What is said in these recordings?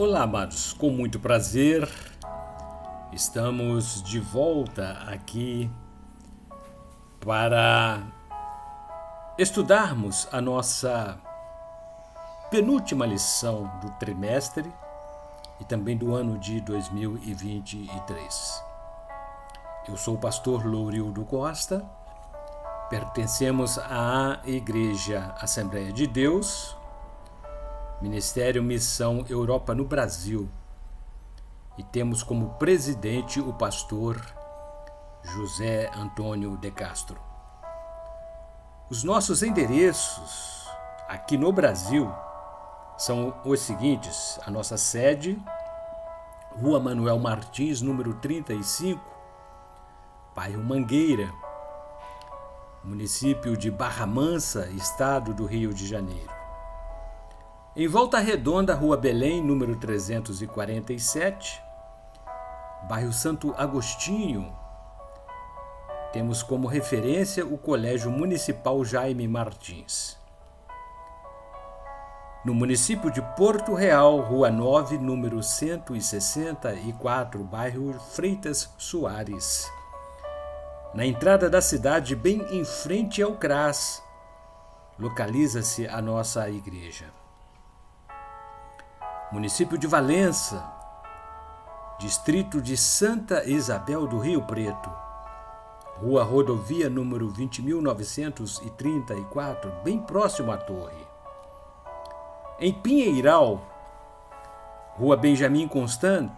Olá, amados, com muito prazer, estamos de volta aqui para estudarmos a nossa penúltima lição do trimestre e também do ano de 2023. Eu sou o pastor Lourildo Costa, pertencemos à Igreja Assembleia de Deus, Ministério Missão Europa no Brasil, e temos como presidente o pastor José Antônio de Castro. Os nossos endereços aqui no Brasil são os seguintes: a nossa sede, Rua Manuel Martins, número 35, bairro Mangueira, município de Barra Mansa, estado do Rio de Janeiro. Em Volta Redonda, Rua Belém, número 347, bairro Santo Agostinho, temos como referência o Colégio Municipal Jaime Martins. No município de Porto Real, Rua 9, número 164, bairro Freitas Soares. Na entrada da cidade, bem em frente ao CRAS, localiza-se a nossa igreja. Município de Valença, distrito de Santa Isabel do Rio Preto, Rua Rodovia número 20.934, bem próximo à torre. Em Pinheiral, Rua Benjamin Constant,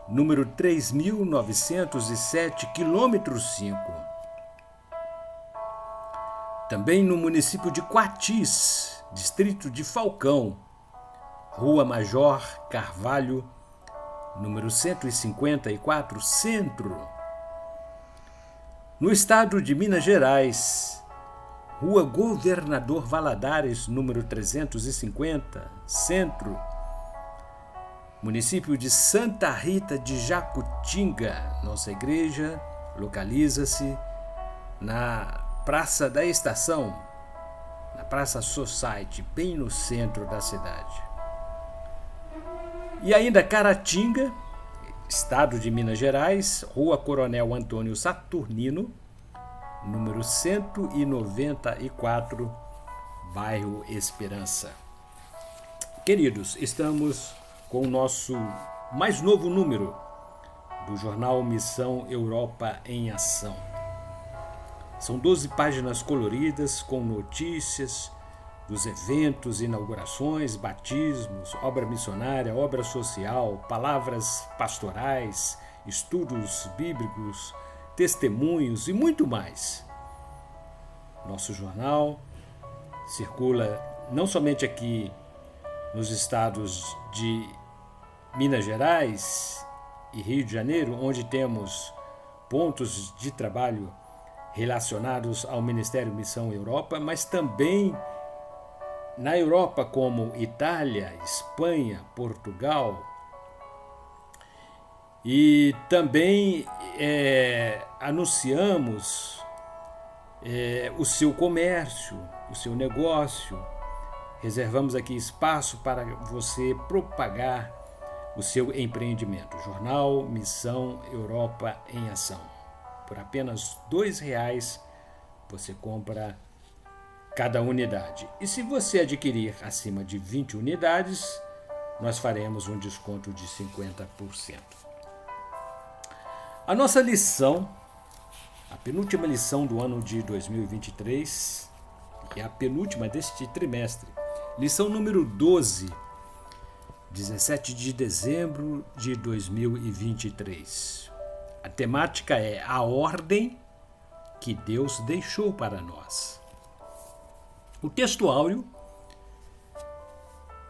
número 3.907, quilômetro 5. Também no município de Quatis, distrito de Falcão, Rua Major Carvalho, número 154, Centro. No estado de Minas Gerais, Rua Governador Valadares, número 350, Centro. Município de Santa Rita de Jacutinga, nossa igreja localiza-se na Praça da Estação, na Praça Society, bem no centro da cidade. E ainda Caratinga, estado de Minas Gerais, Rua Coronel Antônio Saturnino, número 194, bairro Esperança. Queridos, estamos com o nosso mais novo número do jornal Missão Europa em Ação. São 12 páginas coloridas com notícias dos eventos, inaugurações, batismos, obra missionária, obra social, palavras pastorais, estudos bíblicos, testemunhos e muito mais. Nosso jornal circula não somente aqui nos estados de Minas Gerais e Rio de Janeiro, onde temos pontos de trabalho relacionados ao Ministério Missão Europa, mas também na Europa, como Itália, Espanha, Portugal. E também anunciamos o seu comércio, o seu negócio. Reservamos aqui espaço para você propagar o seu empreendimento. Jornal Missão Europa em Ação. Por apenas R$2 você compra cada unidade. E se você adquirir acima de 20 unidades, nós faremos um desconto de 50%. A nossa lição, a penúltima lição do ano de 2023, é a penúltima deste trimestre. Lição número 12, 17 de dezembro de 2023. A temática é a ordem que Deus deixou para nós. O texto áureo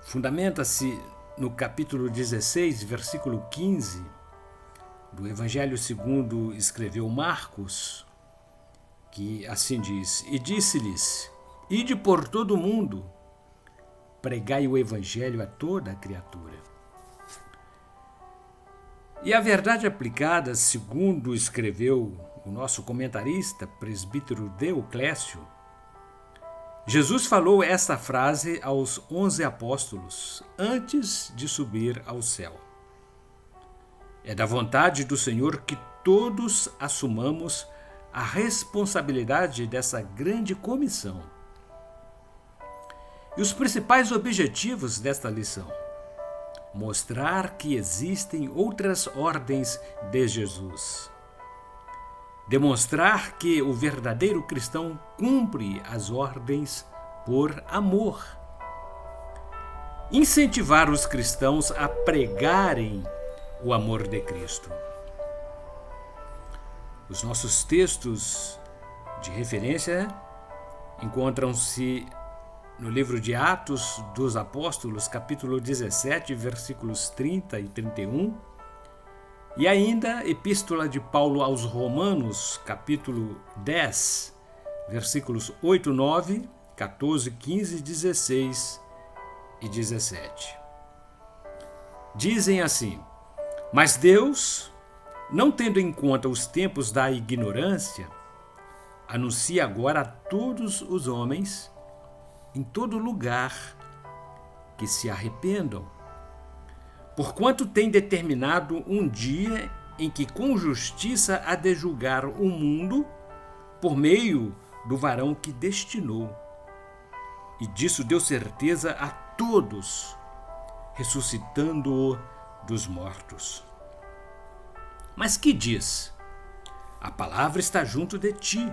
fundamenta-se no capítulo 16, versículo 15, do Evangelho segundo escreveu Marcos, que assim diz: E disse-lhes: Ide por todo o mundo, pregai o Evangelho a toda a criatura. E a verdade aplicada, segundo escreveu o nosso comentarista, presbítero Deoclésio, Jesus falou esta frase aos 11 apóstolos antes de subir ao céu. É da vontade do Senhor que todos assumamos a responsabilidade dessa grande comissão. E os principais objetivos desta lição: mostrar que existem outras ordens de Jesus. Demonstrar que o verdadeiro cristão cumpre as ordens por amor. Incentivar os cristãos a pregarem o amor de Cristo. Os nossos textos de referência encontram-se no livro de Atos dos Apóstolos, capítulo 17, versículos 30 e 31, e ainda Epístola de Paulo aos Romanos, capítulo 10, versículos 8, 9, 14, 15, 16 e 17. Dizem assim: mas Deus, não tendo em conta os tempos da ignorância, anuncia agora a todos os homens, em todo lugar, que se arrependam, porquanto tem determinado um dia em que com justiça há de julgar o mundo por meio do varão que destinou. E disso deu certeza a todos, ressuscitando-o dos mortos. Mas que diz? A palavra está junto de ti,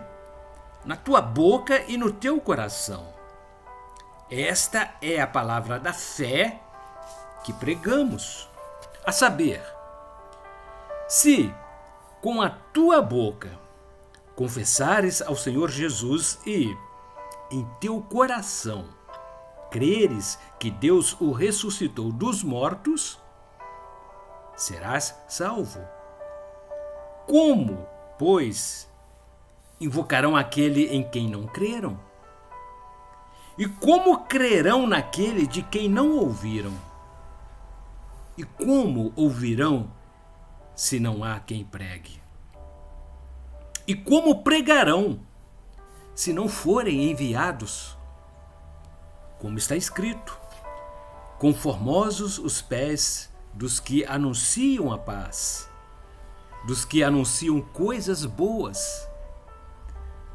na tua boca e no teu coração. Esta é a palavra da fé que pregamos, a saber, se com a tua boca confessares ao Senhor Jesus e em teu coração creres que Deus o ressuscitou dos mortos, serás salvo. Como, pois, invocarão aquele em quem não creram? E como crerão naquele de quem não ouviram? E como ouvirão se não há quem pregue? E como pregarão se não forem enviados? Como está escrito: conformosos os pés dos que anunciam a paz, dos que anunciam coisas boas.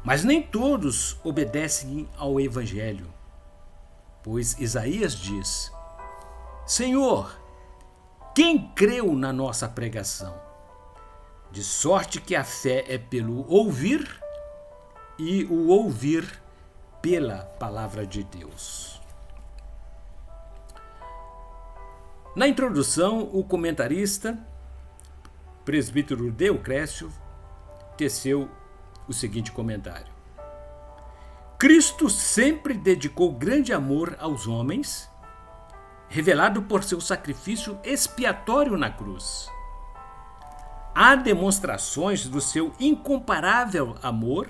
Mas nem todos obedecem ao Evangelho, pois Isaías diz: Senhor, quem creu na nossa pregação? De sorte que a fé é pelo ouvir e o ouvir pela palavra de Deus. Na introdução, o comentarista, presbítero Deocrécio, teceu o seguinte comentário: Cristo sempre dedicou grande amor aos homens, revelado por seu sacrifício expiatório na cruz. Há demonstrações do seu incomparável amor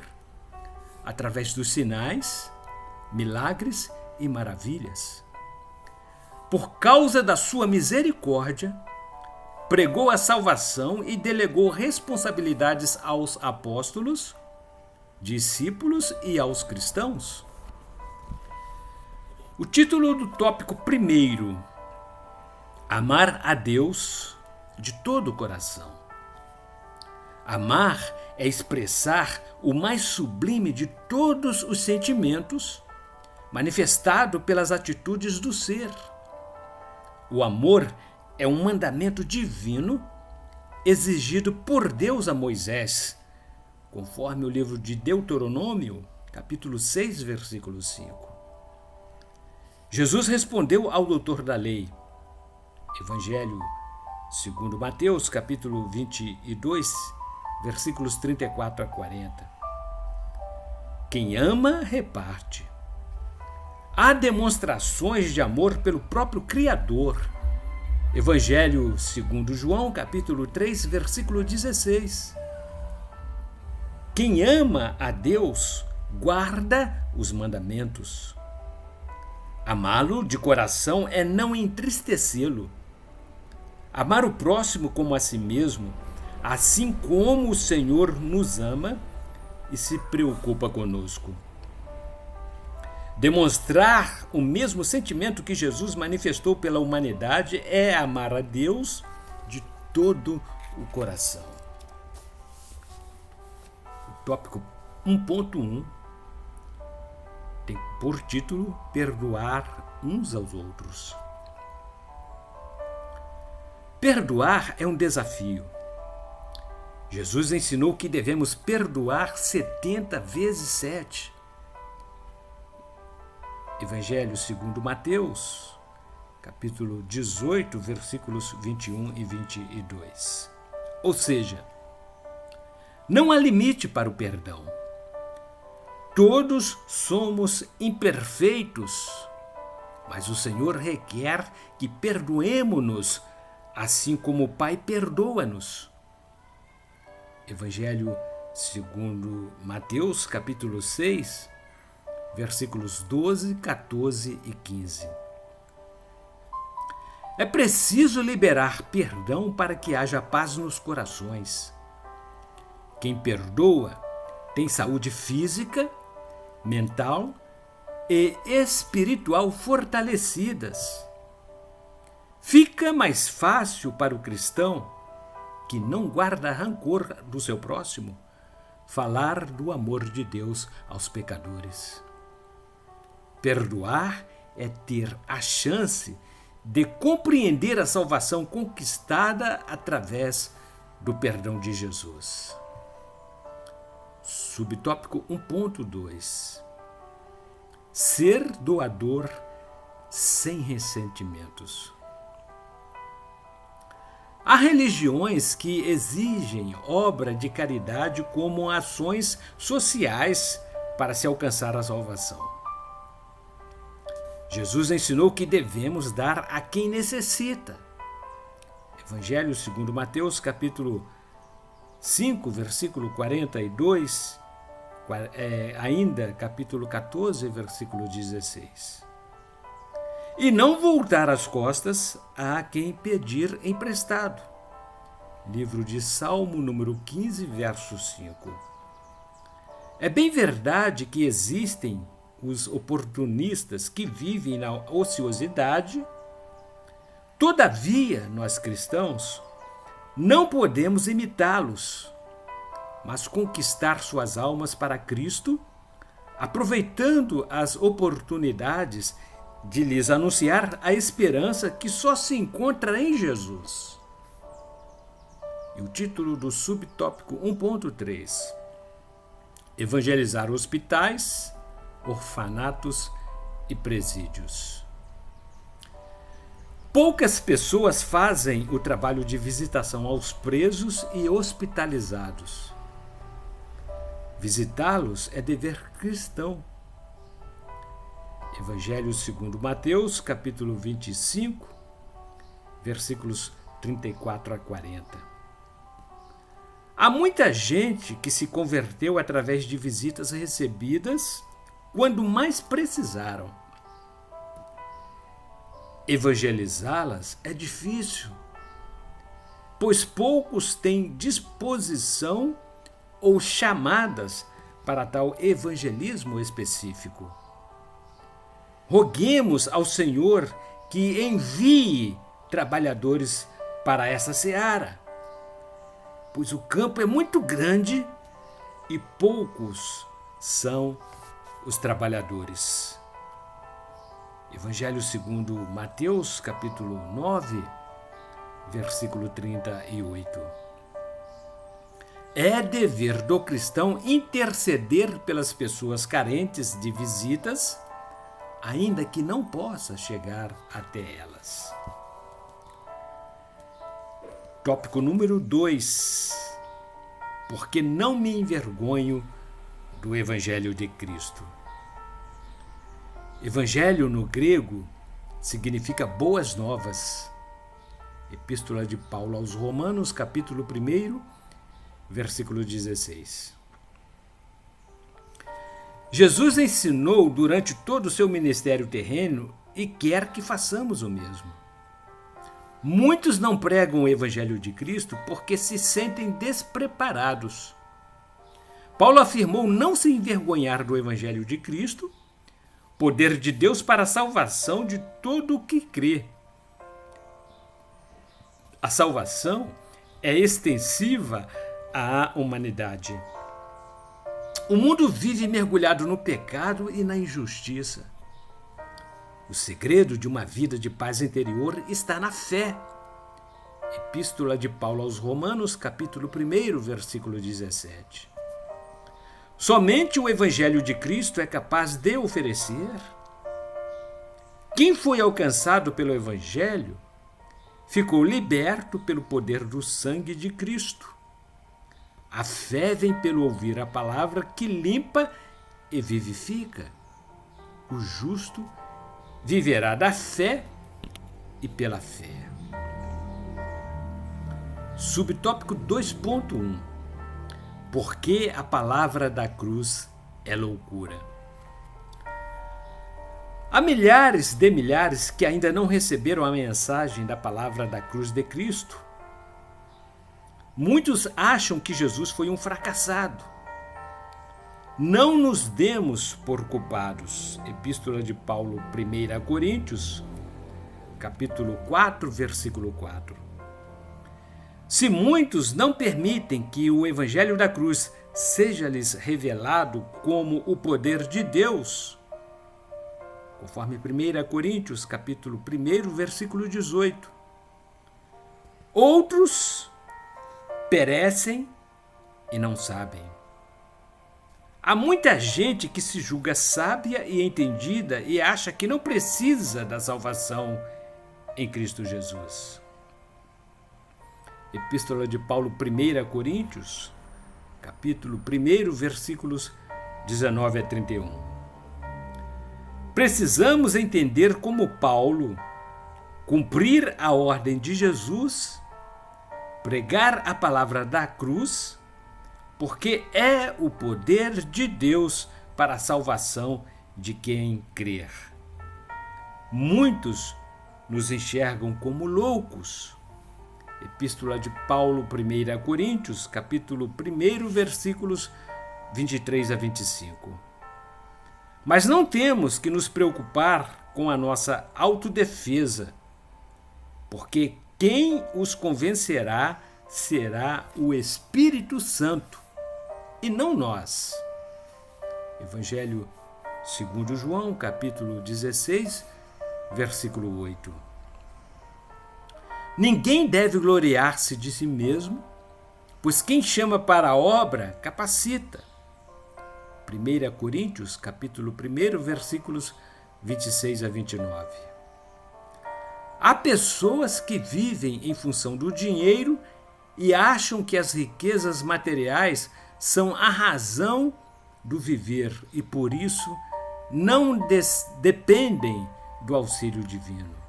através dos sinais, milagres e maravilhas. Por causa da sua misericórdia, pregou a salvação e delegou responsabilidades aos apóstolos, discípulos e aos cristãos. O título do tópico 1: Amar a Deus de todo o coração. Amar é expressar o mais sublime de todos os sentimentos, manifestado pelas atitudes do ser. O amor é um mandamento divino exigido por Deus a Moisés, conforme o livro de Deuteronômio, capítulo 6, versículo 5. Jesus respondeu ao doutor da lei, Evangelho segundo Mateus, capítulo 22, versículos 34 a 40. Quem ama, reparte. Há demonstrações de amor pelo próprio Criador. Evangelho segundo João, capítulo 3, versículo 16. Quem ama a Deus, guarda os mandamentos. Amá-lo de coração é não entristecê-lo. Amar o próximo como a si mesmo, assim como o Senhor nos ama e se preocupa conosco. Demonstrar o mesmo sentimento que Jesus manifestou pela humanidade é amar a Deus de todo o coração. O tópico 1.1 tem por título Perdoar uns aos outros. Perdoar é um desafio. Jesus ensinou que devemos perdoar 70 vezes 7. Evangelho segundo Mateus, capítulo 18, versículos 21 e 22. Ou seja, não há limite para o perdão. Todos somos imperfeitos, mas o Senhor requer que perdoemo-nos, assim como o Pai perdoa-nos. Evangelho segundo Mateus, capítulo 6, versículos 12, 14 e 15. É preciso liberar perdão para que haja paz nos corações. Quem perdoa tem saúde física, mental e espiritual fortalecidas. Fica mais fácil para o cristão, que não guarda rancor do seu próximo, falar do amor de Deus aos pecadores. Perdoar é ter a chance de compreender a salvação conquistada através do perdão de Jesus. Subtópico 1.2. Ser doador sem ressentimentos. Há religiões que exigem obra de caridade como ações sociais para se alcançar a salvação. Jesus ensinou que devemos dar a quem necessita. Evangelho segundo Mateus, capítulo 5, versículo 42, ainda capítulo 14, versículo 16. E não voltar as costas a quem pedir emprestado. Livro de Salmo, número 15, verso 5. É bem verdade que existem os oportunistas que vivem na ociosidade. Todavia, nós cristãos não podemos imitá-los, mas conquistar suas almas para Cristo, aproveitando as oportunidades de lhes anunciar a esperança que só se encontra em Jesus. E o título do subtópico 1.3: Evangelizar hospitais, orfanatos e presídios. Poucas pessoas fazem o trabalho de visitação aos presos e hospitalizados. Visitá-los é dever cristão. Evangelho segundo Mateus, capítulo 25, versículos 34 a 40. Há muita gente que se converteu através de visitas recebidas quando mais precisaram. Evangelizá-las é difícil, pois poucos têm disposição ou chamadas para tal evangelismo específico. Roguemos ao Senhor que envie trabalhadores para essa seara, pois o campo é muito grande e poucos são os trabalhadores. Evangelho segundo Mateus, capítulo 9, versículo 38. É dever do cristão interceder pelas pessoas carentes de visitas, ainda que não possa chegar até elas. Tópico número 2. Porque não me envergonho do Evangelho de Cristo. Evangelho no grego significa boas novas. Epístola de Paulo aos Romanos, capítulo 1, versículo 16. Jesus ensinou durante todo o seu ministério terreno e quer que façamos o mesmo. Muitos não pregam o Evangelho de Cristo porque se sentem despreparados. Paulo afirmou não se envergonhar do Evangelho de Cristo, poder de Deus para a salvação de todo o que crê. A salvação é extensiva à humanidade. O mundo vive mergulhado no pecado e na injustiça. O segredo de uma vida de paz interior está na fé. Epístola de Paulo aos Romanos, capítulo 1, versículo 17. Somente o Evangelho de Cristo é capaz de oferecer. Quem foi alcançado pelo Evangelho ficou liberto pelo poder do sangue de Cristo. A fé vem pelo ouvir a palavra que limpa e vivifica. O justo viverá da fé e pela fé. Subtópico 2.1. Por que a palavra da cruz é loucura? Há milhares de milhares que ainda não receberam a mensagem da palavra da cruz de Cristo. Muitos acham que Jesus foi um fracassado. Não nos demos por culpados. Epístola de Paulo, 1 a Coríntios, capítulo 4, versículo 4. Se muitos não permitem que o Evangelho da cruz seja-lhes revelado como o poder de Deus, conforme 1 Coríntios, capítulo 1, versículo 18, outros perecem e não sabem. Há muita gente que se julga sábia e entendida e acha que não precisa da salvação em Cristo Jesus. Epístola de Paulo, 1 Coríntios, capítulo 1, versículos 19 a 31. Precisamos entender como Paulo, cumprir a ordem de Jesus, pregar a palavra da cruz, porque é o poder de Deus para a salvação de quem crer. Muitos nos enxergam como loucos. Epístola de Paulo, 1 Coríntios, capítulo 1, versículos 23 a 25. Mas não temos que nos preocupar com a nossa autodefesa, porque quem os convencerá será o Espírito Santo, e não nós. Evangelho segundo João, capítulo 16, versículo 8. Ninguém deve gloriar-se de si mesmo, pois quem chama para a obra capacita. 1 Coríntios, capítulo 1, versículos 26 a 29. Há pessoas que vivem em função do dinheiro e acham que as riquezas materiais são a razão do viver e, por isso, não dependem do auxílio divino.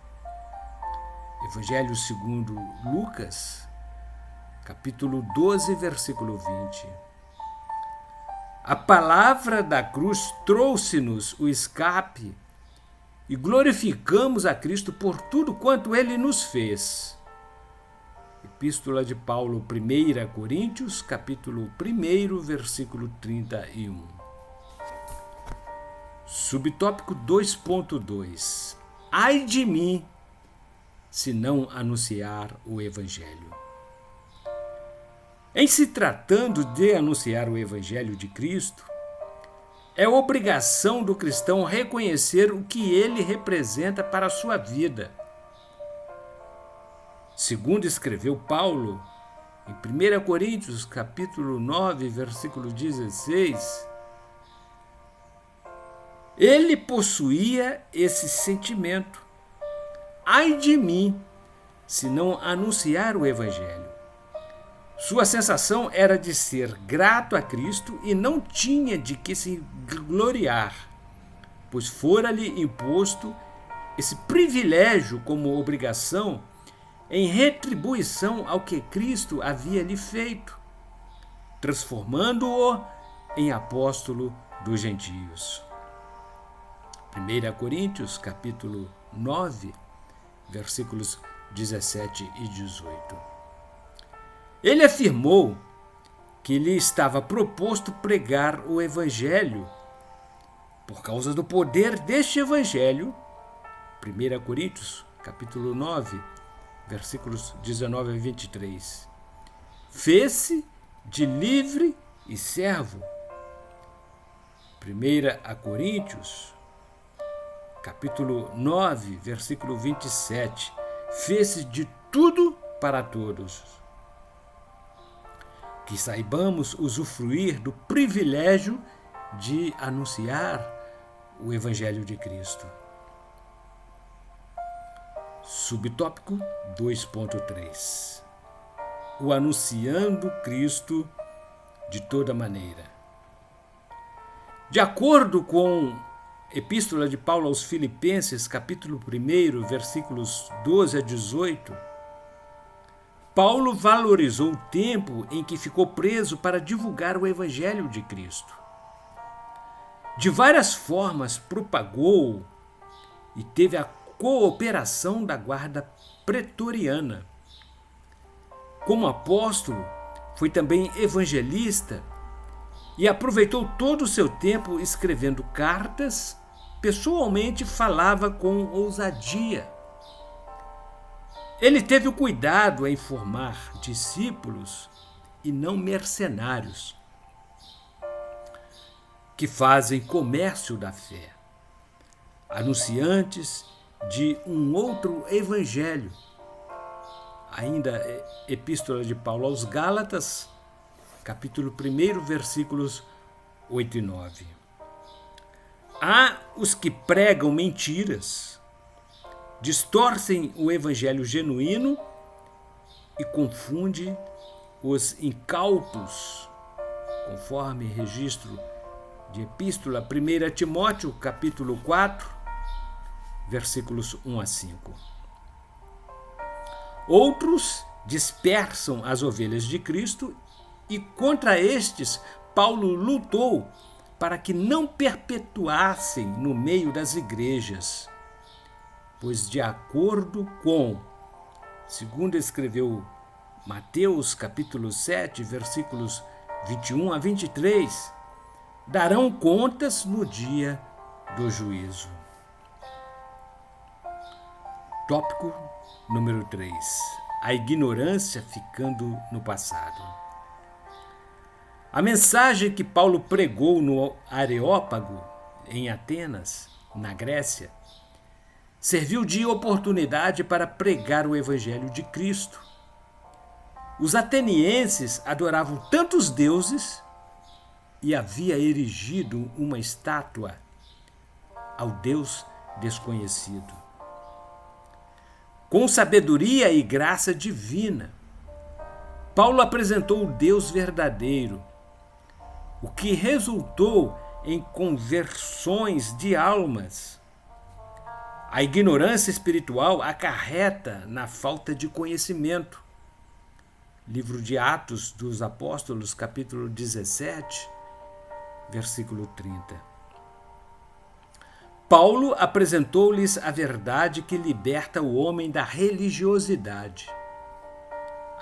Evangelho segundo Lucas, capítulo 12, versículo 20. A palavra da cruz trouxe-nos o escape e glorificamos a Cristo por tudo quanto Ele nos fez. Epístola de Paulo, 1 Coríntios, capítulo 1, versículo 31. Subtópico 2.2. Ai de mim, se não anunciar o Evangelho. Em se tratando de anunciar o Evangelho de Cristo, é obrigação do cristão reconhecer o que ele representa para a sua vida. Segundo escreveu Paulo, em 1 Coríntios, capítulo 9, versículo 16, ele possuía esse sentimento. Ai de mim, se não anunciar o Evangelho. Sua sensação era de ser grato a Cristo e não tinha de que se gloriar, pois fora-lhe imposto esse privilégio como obrigação em retribuição ao que Cristo havia lhe feito, transformando-o em apóstolo dos gentios. 1 Coríntios, capítulo 9, versículos 17 e 18. Ele afirmou que lhe estava proposto pregar o Evangelho Por causa do poder deste evangelho, 1 Coríntios, capítulo 9, versículos 19 a 23. Fez-se de livre e servo. 1 Coríntios, capítulo 9, versículo 27. Fez-se de tudo para todos. Que saibamos usufruir do privilégio de anunciar o Evangelho de Cristo. Subtópico 2.3. O anunciando Cristo de toda maneira. De acordo com Epístola de Paulo aos Filipenses, capítulo 1, versículos 12 a 18, Paulo valorizou o tempo em que ficou preso para divulgar o Evangelho de Cristo. De várias formas propagou e teve a cooperação da guarda pretoriana. Como apóstolo, foi também evangelista e aproveitou todo o seu tempo escrevendo cartas, pessoalmente falava com ousadia. Ele teve o cuidado em formar discípulos e não mercenários, que fazem comércio da fé, anunciantes de um outro evangelho. Ainda Epístola de Paulo aos Gálatas, capítulo 1, versículos 8 e 9. Há os que pregam mentiras, distorcem o evangelho genuíno e confundem os incautos, conforme registro de Epístola 1 Timóteo, capítulo 4, versículos 1 a 5. Outros dispersam as ovelhas de Cristo e contra estes Paulo lutou para que não perpetuassem no meio das igrejas, pois de acordo com, segundo escreveu Mateus capítulo 7, versículos 21 a 23, darão contas no dia do juízo. Tópico número 3. A ignorância ficando no passado. A mensagem que Paulo pregou no Areópago, em Atenas, na Grécia, serviu de oportunidade para pregar o Evangelho de Cristo. Os atenienses adoravam tantos deuses e havia erigido uma estátua ao Deus desconhecido. Com sabedoria e graça divina, Paulo apresentou o Deus verdadeiro, o que resultou em conversões de almas. A ignorância espiritual acarreta na falta de conhecimento. Livro de Atos dos Apóstolos, capítulo 17, versículo 30. Paulo apresentou-lhes a verdade que liberta o homem da religiosidade.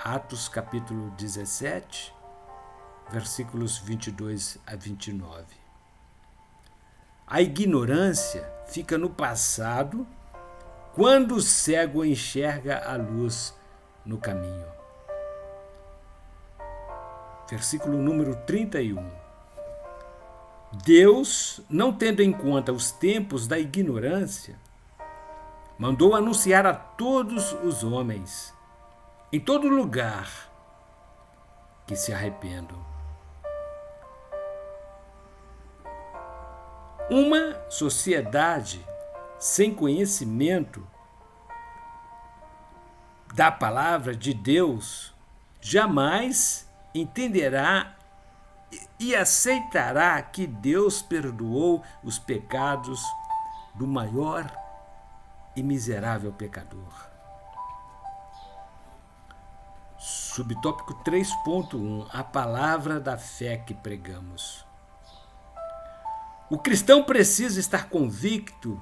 Atos, capítulo 17, versículos 22 a 29. A ignorância fica no passado quando o cego enxerga a luz no caminho. Versículo número 31. Deus, não tendo em conta os tempos da ignorância, mandou anunciar a todos os homens, em todo lugar, que se arrependam. Uma sociedade sem conhecimento da palavra de Deus jamais entenderá e aceitará que Deus perdoou os pecados do maior e miserável pecador. Subtópico 3.1. A palavra da fé que pregamos. O cristão precisa estar convicto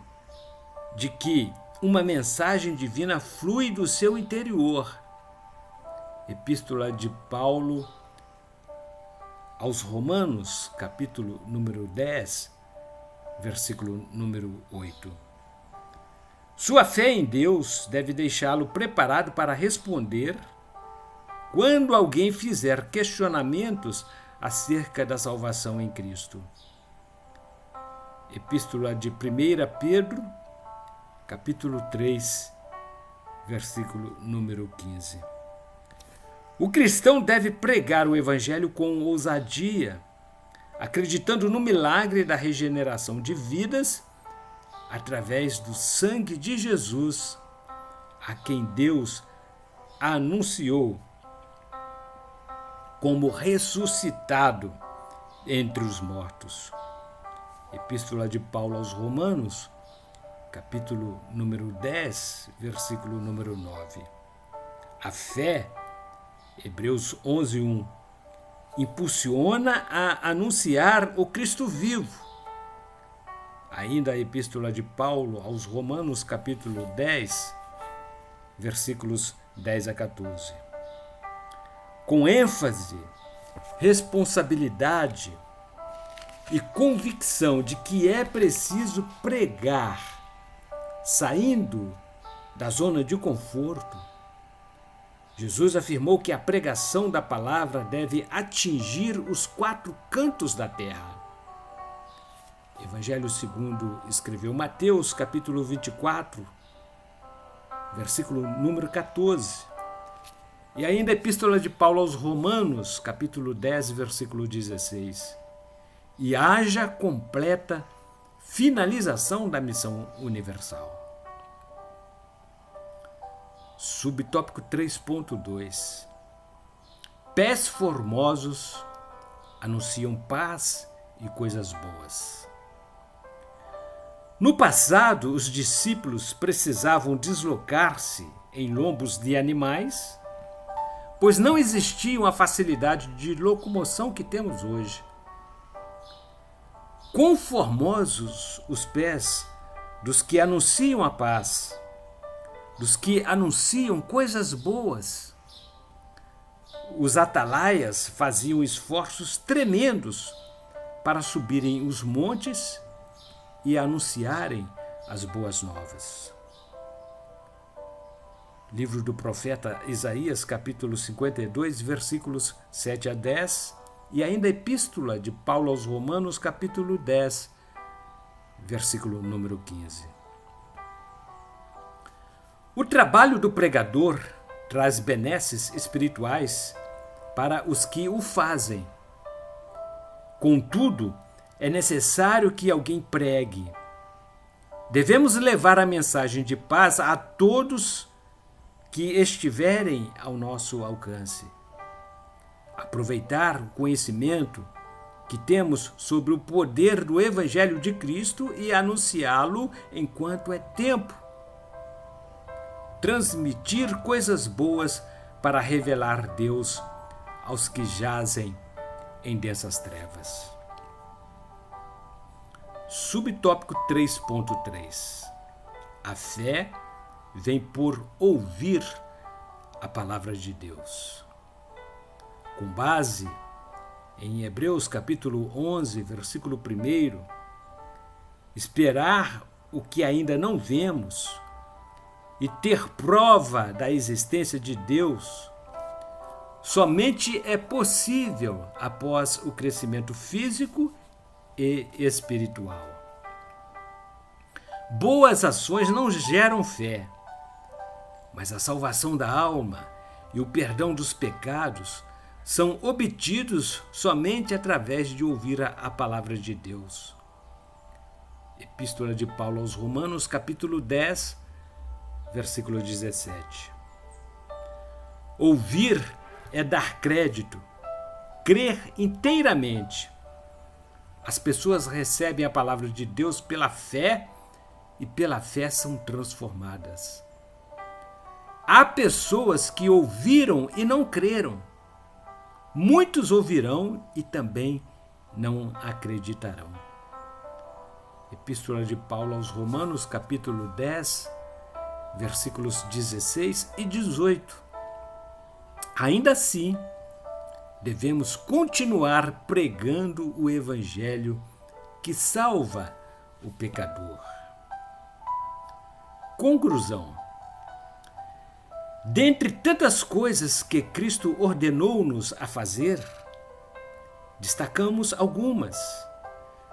de que uma mensagem divina flui do seu interior. Epístola de Paulo aos Romanos, capítulo número 10, versículo número 8. Sua fé em Deus deve deixá-lo preparado para responder quando alguém fizer questionamentos acerca da salvação em Cristo. Epístola de 1 Pedro, capítulo 3, versículo número 15. O cristão deve pregar o evangelho com ousadia, acreditando no milagre da regeneração de vidas através do sangue de Jesus, a quem Deus anunciou como ressuscitado entre os mortos. Epístola de Paulo aos Romanos, capítulo número 10, versículo número 9. A fé, Hebreus 11:1, impulsiona a anunciar o Cristo vivo. Ainda a Epístola de Paulo aos Romanos, capítulo 10, versículos 10 a 14. Com ênfase, responsabilidade e convicção de que é preciso pregar, saindo da zona de conforto, Jesus afirmou que a pregação da palavra deve atingir os 4 cantos da terra. Evangelho segundo escreveu Mateus, capítulo 24, versículo número 14. E ainda a Epístola de Paulo aos Romanos, capítulo 10, versículo 16. E haja completa finalização da missão universal. Subtópico 3.2. Pés formosos anunciam paz e coisas boas. No passado, os discípulos precisavam deslocar-se em lombos de animais, pois não existia a facilidade de locomoção que temos hoje. Quão formosos os pés dos que anunciam a paz, dos que anunciam coisas boas. Os atalaias faziam esforços tremendos para subirem os montes e anunciarem as boas novas. Livro do profeta Isaías, capítulo 52, versículos 7 a 10, e ainda a Epístola de Paulo aos Romanos, capítulo 10, versículo número 15. O trabalho do pregador traz benesses espirituais para os que o fazem. Contudo, é necessário que alguém pregue. Devemos levar a mensagem de paz a todos que estiverem ao nosso alcance. Aproveitar o conhecimento que temos sobre o poder do Evangelho de Cristo e anunciá-lo enquanto é tempo. Transmitir coisas boas para revelar Deus aos que jazem em densas trevas. Subtópico 3.3. A fé vem por ouvir a palavra de Deus. Com base em Hebreus capítulo 11, versículo 1, esperar o que ainda não vemos e ter prova da existência de Deus somente é possível após o crescimento físico e espiritual. Boas ações não geram fé, mas a salvação da alma e o perdão dos pecados são obtidos somente através de ouvir a palavra de Deus. Epístola de Paulo aos Romanos, capítulo 10, versículo 17. Ouvir é dar crédito, crer inteiramente. As pessoas recebem a palavra de Deus pela fé e pela fé são transformadas. Há pessoas que ouviram e não creram. Muitos ouvirão e também não acreditarão. Epístola de Paulo aos Romanos, capítulo 10, versículos 16 e 18. Ainda assim, devemos continuar pregando o Evangelho que salva o pecador. Conclusão. Dentre tantas coisas que Cristo ordenou-nos a fazer, destacamos algumas,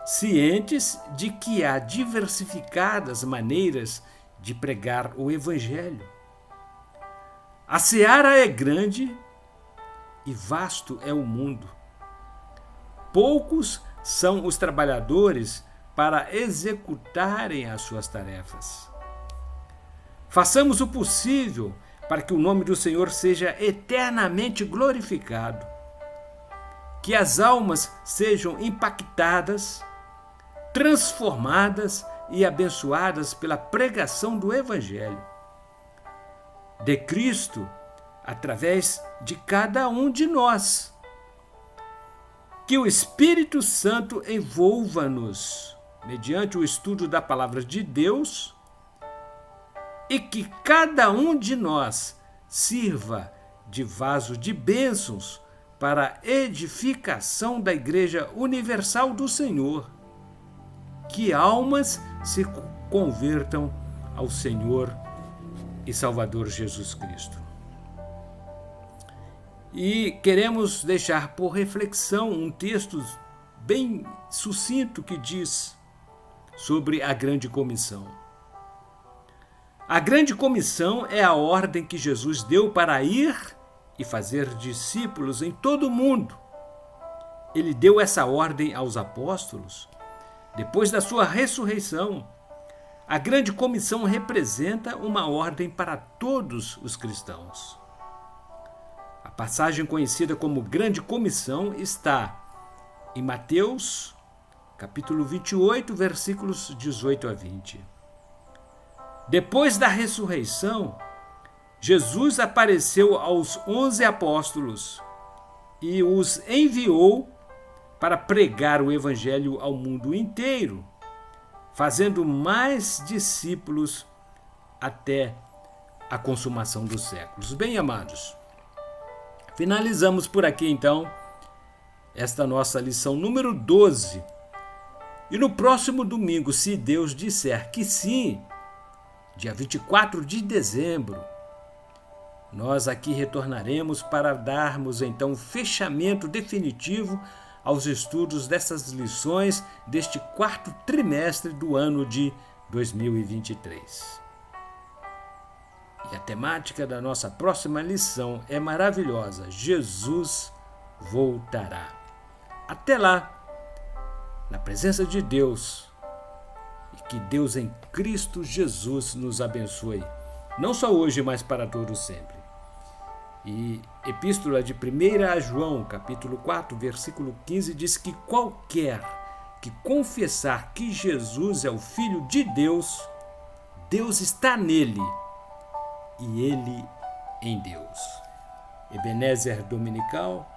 cientes de que há diversificadas maneiras de pregar o Evangelho. A seara é grande e vasto é o mundo. Poucos são os trabalhadores para executarem as suas tarefas. Façamos o possível para que o nome do Senhor seja eternamente glorificado, que as almas sejam impactadas, transformadas e abençoadas pela pregação do Evangelho de Cristo através de cada um de nós. Que o Espírito Santo envolva-nos mediante o estudo da palavra de Deus e que cada um de nós sirva de vaso de bênçãos para a edificação da Igreja Universal do Senhor. Que almas se convertam ao Senhor e Salvador Jesus Cristo. E queremos deixar por reflexão um texto bem sucinto que diz sobre a Grande Comissão. A Grande Comissão é a ordem que Jesus deu para ir e fazer discípulos em todo o mundo. Ele deu essa ordem aos apóstolos depois da sua ressurreição. A Grande Comissão representa uma ordem para todos os cristãos. A passagem conhecida como Grande Comissão está em Mateus, capítulo 28, versículos 18 a 20. Depois da ressurreição, Jesus apareceu aos 11 apóstolos e os enviou para pregar o Evangelho ao mundo inteiro, fazendo mais discípulos até a consumação dos séculos. Bem, amados, finalizamos por aqui, então, esta nossa lição número 12. E no próximo domingo, se Deus disser que sim, dia 24 de dezembro, nós aqui retornaremos para darmos, então, fechamento definitivo aos estudos dessas lições deste quarto trimestre do ano de 2023. E a temática da nossa próxima lição é maravilhosa: Jesus voltará. Até lá, na presença de Deus, e que Deus em Cristo Jesus nos abençoe, não só hoje, mas para todo sempre. E Epístola de 1 a João, capítulo 4, versículo 15, diz que qualquer que confessar que Jesus é o Filho de Deus, Deus está nele e ele em Deus. Ebenezer Dominical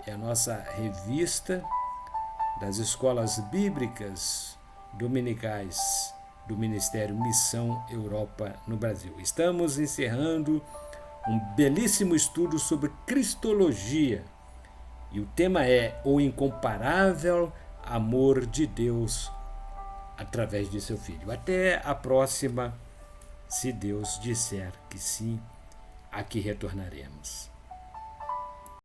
é a nossa revista das escolas bíblicas dominicais do Ministério Missão Europa no Brasil. Estamos encerrando um belíssimo estudo sobre Cristologia e o tema é o incomparável amor de Deus através de seu Filho. Até a próxima, se Deus disser que sim, aqui retornaremos.